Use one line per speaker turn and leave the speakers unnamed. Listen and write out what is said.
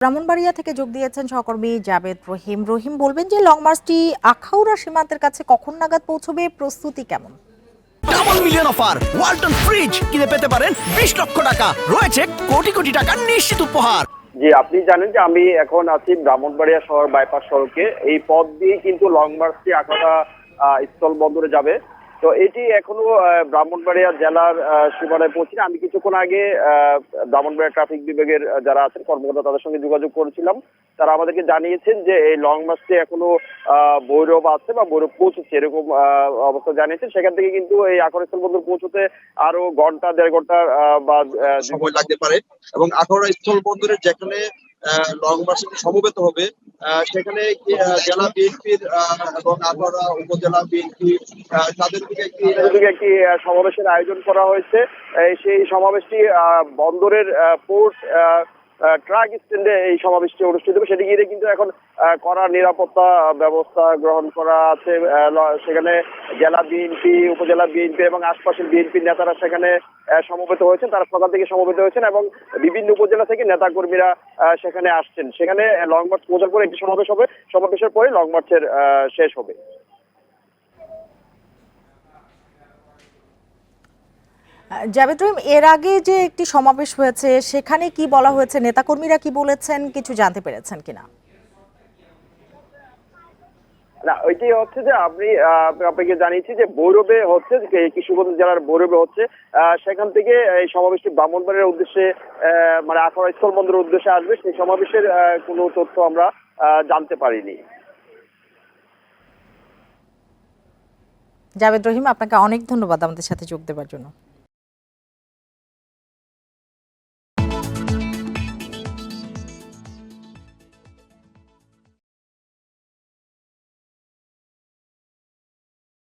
ব্রাহ্মণবাড়িয়া থেকে যোগ দিয়েছেন সহকর্মী জাবেদ রহিম। রহিম, বলবেন যে লং মার্চটি আখাউড়া সীমান্তের কাছে কখন নাগাদ পৌঁছবে, প্রস্তুতি কেমন?
Double million offer Walton fridge কিনে পেতে পারেন 20 লক্ষ টাকা, রয়েছে কোটি কোটি টাকার নিশ্চিত উপহার।
জি, আপনি জানেন যে আমি এখন আছি ব্রাহ্মণবাড়িয়া শহর বাইপাস সড়কে। এই পথ দিয়ে কিন্তু লং মার্চটি আখাউড়া স্থল বন্দরে যাবে। তো এটি এখনো ব্রাহ্মণবাড়িয়া জেলার সীমানায় পৌঁছেনি। আমি কিছুক্ষণ আগে ব্রাহ্মণবাড়িয়া ট্রাফিক বিভাগের যারা আছেন কর্মকর্তা তাদের সঙ্গে যোগাযোগ করেছিলাম। তারা আমাদেরকে জানিয়েছেন যে এই লং মার্চটি এখনো ভৈরব আছে বা ভৈরব পৌঁছচ্ছে, এরকম অবস্থা জানিয়েছেন। সেখান থেকে কিন্তু এই আখাউড়া স্থল বন্দর পৌঁছতে আরো ঘন্টা দেড় ঘন্টা বা
সময় লাগতে পারে। এবং আখাউড়া স্থল বন্দরের যেখানে লং মার্চটি সমবেত হবে সেখানে জেলা বিএনপির এবং আখাউড়া উপজেলা বিএনপি তাদের দিকে
একটি সমাবেশের আয়োজন করা হয়েছে। সেই সমাবেশটি বন্দরের পোর্ট ট্রাক স্ট্যান্ডে এই সমাবেশটি অনুষ্ঠিত হবে। সেটি ঘিরে কিন্তু এখন কড়া নিরাপত্তা ব্যবস্থা গ্রহণ করা আছে। সেখানে জেলা বিএনপি, উপজেলা বিএনপি এবং আশপাশের বিএনপির নেতারা সেখানে সমবেত হয়েছেন। তারা সকাল থেকে সমবেত হয়েছেন এবং বিভিন্ন উপজেলা থেকে নেতা কর্মীরা সেখানে আসছেন। সেখানে লং মার্চ পৌঁছার পরে একটি সমাবেশ হবে। সমাবেশের পরে লং মার্চের শেষ হবে।
জাবেদ রহিম, এর আগে যে একটি সমাবেশ হয়েছে সেখানে কি বলা হয়েছে, নেতাকর্মীরা কি বলেছেন, কিছু জানতে পেরেছেন কিনা?
না, ওইটি হচ্ছে যে আপনাকে জানিয়েছি যে ভৈরবে হচ্ছে, কিশোরগঞ্জ জেলার ভৈরবে হচ্ছে। সেখান থেকে এই সমাবেশটি ব্রাহ্মণবাড়িয়ার উদ্দেশ্যে মানে আখাউড়া স্থল বন্দরের উদ্দেশ্যে আসবে। সেই সমাবেশের কোনো তথ্য আমরা জানতে পারিনি।
জাবেদ রহিম, আপনাকে অনেক ধন্যবাদ আমাদের সাথে যোগ দেওয়ার জন্য।